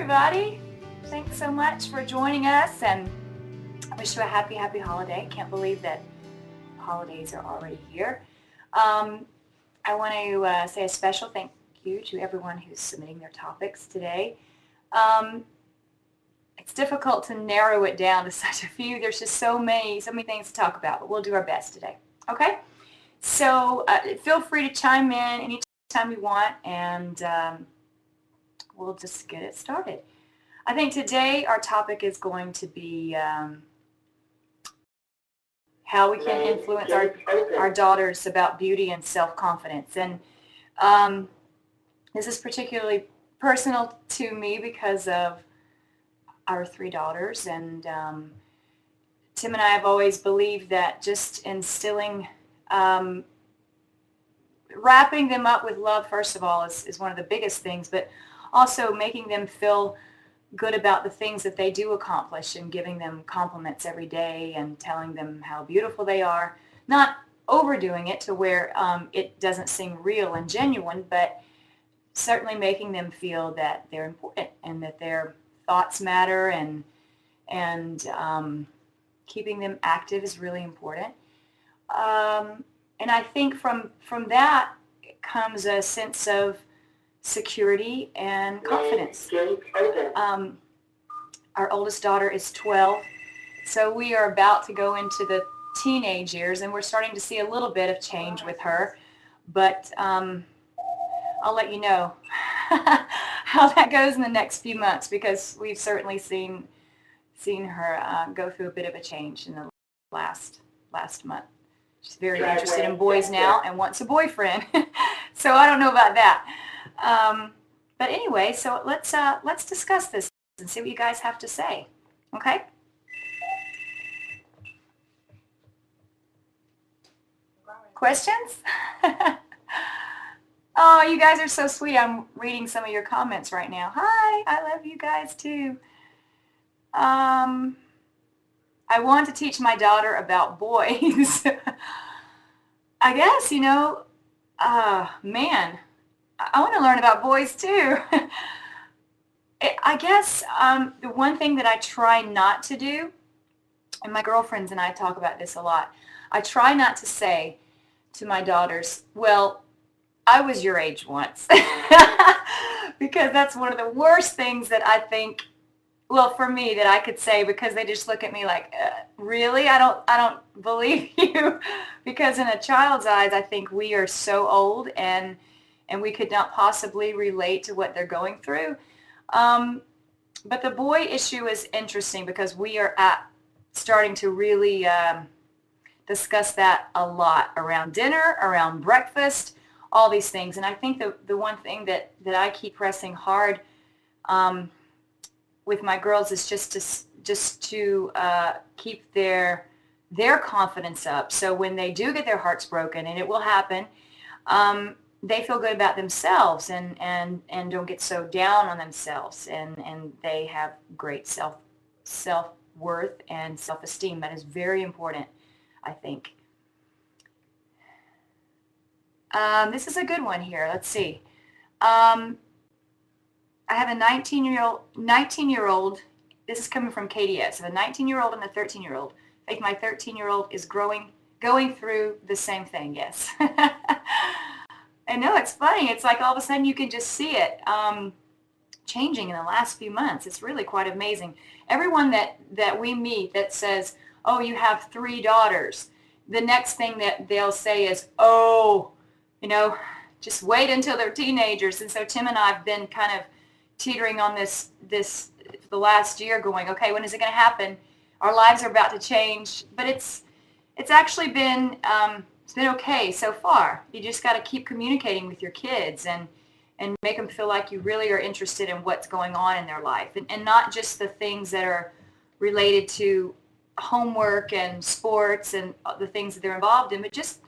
everybody. Thanks so much for joining us, and I wish you a happy holiday. Can't believe that holidays are already here. I want to say a special thank you to everyone who's submitting their topics today. Um, it's difficult to narrow it down to such a few. There's just so many things to talk about, but we'll do our best today. Okay? So feel free to chime in anytime you want, and we'll just get it started. I think today our topic is going to be how we can influence our daughters about beauty and self-confidence. And um, this is particularly personal to me because of our three daughters. And Tim and I have always believed that just instilling, wrapping them up with love, first of all, is one of the biggest things, but also making them feel good about the things that they do accomplish and giving them compliments every day and telling them how beautiful they are. Not overdoing it to where it doesn't seem real and genuine, but certainly making them feel that they're important and that their thoughts matter, and keeping them active is really important. And I think from that comes a sense of security and confidence. Our oldest daughter is 12, so we are about to go into the teenage years, and we're starting to see a little bit of change with her. But I'll let you know how that goes in the next few months, because we've certainly seen her go through a bit of a change in the last month. She's very interested in boys now and wants a boyfriend. So I don't know about that. But anyway, so let's discuss this and see what you guys have to say. Okay? Questions? Oh, you guys are so sweet. I'm reading some of your comments right now. Hi, I love you guys too. I want to teach my daughter about boys. I guess, man, I want to learn about boys too. I guess the one thing that I try not to do, and my girlfriends and I talk about this a lot, I try not to say to my daughters, well, I was your age once. Because that's one of the worst things that I think, well, for me, that I could say, because they just look at me like, really? I don't believe you. Because in a child's eyes, I think we are so old, and we could not possibly relate to what they're going through. But the boy issue is interesting because we are starting to really discuss that a lot around dinner, around breakfast, all these things. And I think the one thing that I keep pressing hard with my girls is just to keep their confidence up. So when they do get their hearts broken, and it will happen, they feel good about themselves and don't get so down on themselves, and they have great self-worth and self-esteem. That is very important, I think. This is a good one here. Let's see. I have a 19-year-old. This is coming from KDS. I have a 19-year-old and a 13-year-old. I think my 13-year-old is going through the same thing. Yes. I know, it's funny. It's like all of a sudden you can just see it changing in the last few months. It's really quite amazing. Everyone that we meet that says, oh, you have 3 daughters, the next thing that they'll say is, oh, just wait until they're teenagers. And so Tim and I have been kind of teetering on this for the last year, going, okay, when is it going to happen? Our lives are about to change. But it's actually been it's been okay so far. You just got to keep communicating with your kids and make them feel like you really are interested in what's going on in their life, and not just the things that are related to homework and sports and the things that they're involved in, but just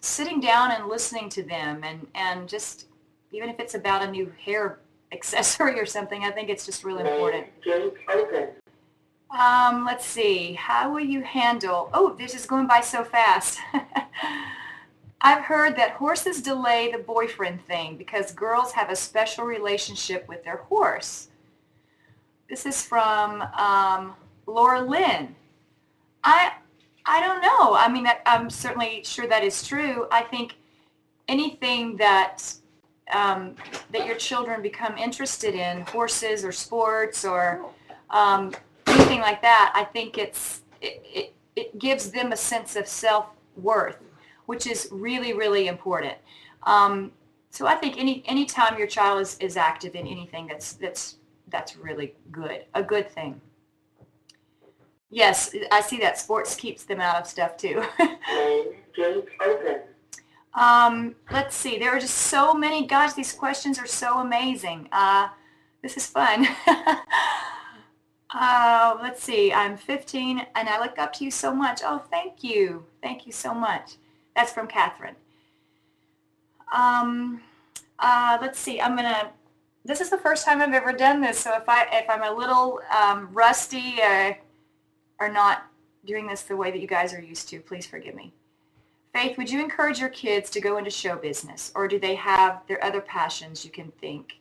sitting down and listening to them, and just, even if it's about a new hair accessory or something, I think it's just really important. Let's see. How will you handle? Oh, this is going by so fast. I've heard that horses delay the boyfriend thing because girls have a special relationship with their horse. This is from Laura Lynn. I I don't know. I mean, I'm certainly sure that is true. I think anything that your children become interested in, horses or sports or anything like that, I think it gives them a sense of self-worth, which is really, really important. So I think any time your child is active in anything, that's really good, a good thing. Yes, I see that sports keeps them out of stuff too. Main gate open. Let's see. There are just so many. Gosh, these questions are so amazing. This is fun. Let's see. I'm 15 and I look up to you so much. Oh, thank you. Thank you so much. That's from Catherine. Let's see. This is the first time I've ever done this, so if I'm a little rusty or not doing this the way that you guys are used to, please forgive me. Faith, would you encourage your kids to go into show business, or do they have their other passions you can think,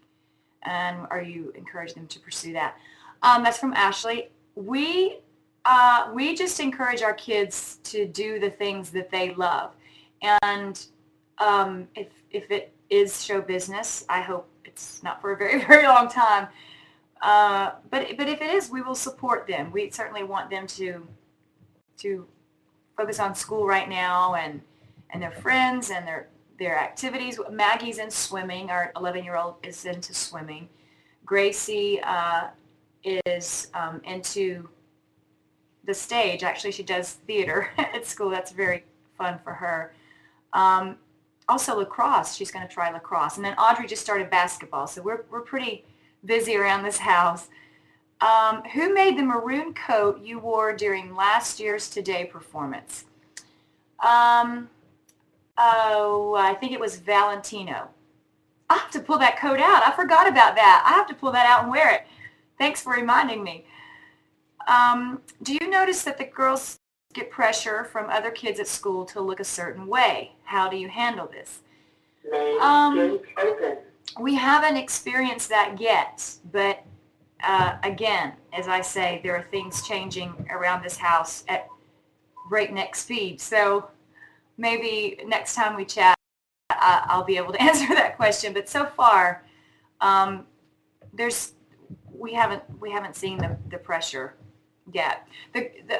and are you encouraging them to pursue that? That's from Ashley. We just encourage our kids to do the things that they love, and if it is show business, I hope it's not for a very, very long time. But if it is, we will support them. We certainly want them to focus on school right now and their friends and their activities. Maggie's in swimming. Our 11-year-old is into swimming. Gracie is into the stage. Actually, she does theater at school. That's very fun for her. Also lacrosse. She's going to try lacrosse. And then Audrey just started basketball. So we're pretty busy around this house. Who made the maroon coat you wore during last year's Today performance? I think it was Valentino. I have to pull that coat out. I forgot about that. I have to pull that out and wear it. Thanks for reminding me. Do you notice that the girls get pressure from other kids at school to look a certain way? How do you handle this? Main gate open. We haven't experienced that yet, but again, as I say, there are things changing around this house at breakneck speed. So maybe next time we chat, I'll be able to answer that question. But so far, we haven't seen the pressure yet.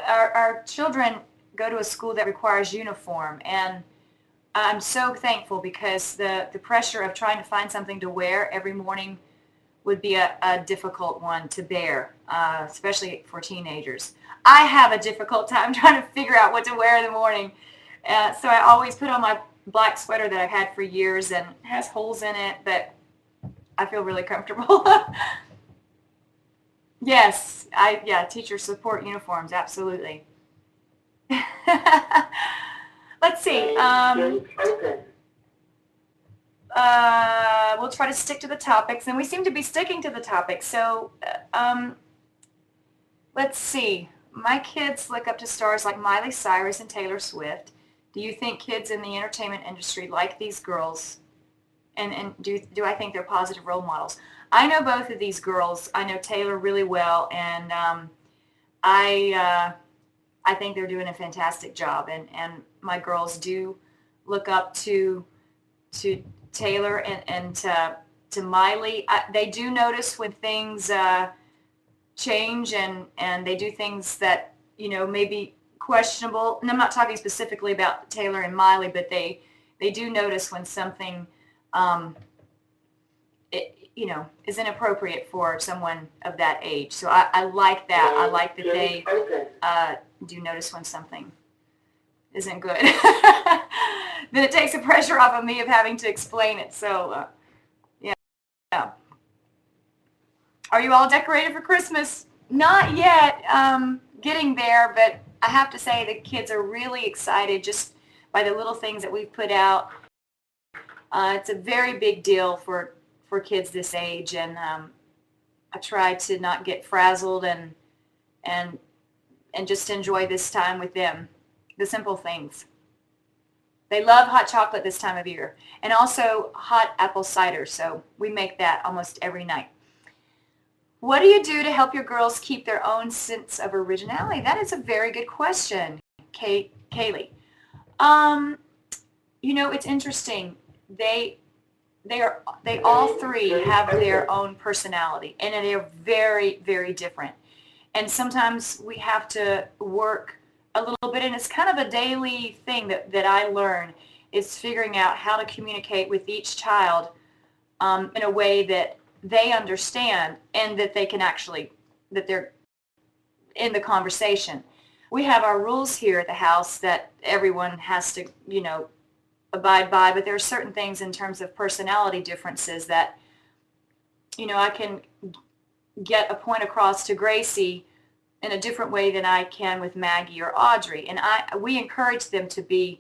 Our children go to a school that requires uniform, and I'm so thankful because the pressure of trying to find something to wear every morning would be a difficult one to bear, especially for teenagers. I have a difficult time trying to figure out what to wear in the morning. So I always put on my black sweater that I've had for years and it has holes in it, but I feel really comfortable. Yes, teachers support uniforms, absolutely. Let's see. Main gate open. We'll try to stick to the topics, and we seem to be sticking to the topics. So let's see. My kids look up to stars like Miley Cyrus and Taylor Swift. Do you think kids in the entertainment industry like these girls? And do I think they're positive role models? I know both of these girls. I know Taylor really well, and I think they're doing a fantastic job. And my girls do look up to Taylor and to Miley. They do notice when things change and they do things that may be questionable. And I'm not talking specifically about Taylor and Miley, but they do notice when something is inappropriate for someone of that age. So I like that. I like that they do notice when something isn't good. Then it takes the pressure off of me of having to explain it. So, yeah. Are you all decorated for Christmas? Not yet. Getting there, but I have to say the kids are really excited just by the little things that we've put out. It's a very big deal for kids this age, and I try to not get frazzled and just enjoy this time with them, the simple things. They love hot chocolate this time of year, and also hot apple cider, so we make that almost every night. What do you do to help your girls keep their own sense of originality? That is a very good question, Kaylee. You know, it's interesting. They all three have their own personality, and they're very, very different. And sometimes we have to work a little bit, and it's kind of a daily thing that I learn, is figuring out how to communicate with each child in a way that they understand and that they can actually, that they're in the conversation. We have our rules here at the house that everyone has to, you know, abide by, but there are certain things in terms of personality differences that, you know, I can get a point across to Gracie in a different way than I can with Maggie or Audrey. And we encourage them to be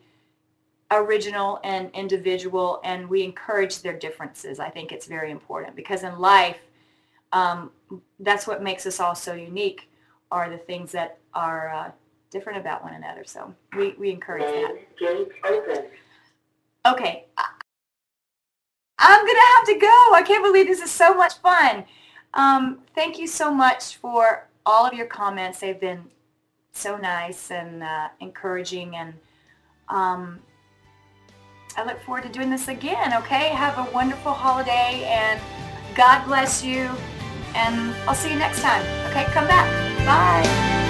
original and individual, and we encourage their differences. I think it's very important because in life, that's what makes us all so unique, are the things that are different about one another. So we encourage that. Gate open. Okay, I'm going to have to go. I can't believe this is so much fun. Thank you so much for all of your comments. They've been so nice and encouraging, and I look forward to doing this again, okay? Have a wonderful holiday, and God bless you, and I'll see you next time. Okay, come back. Bye.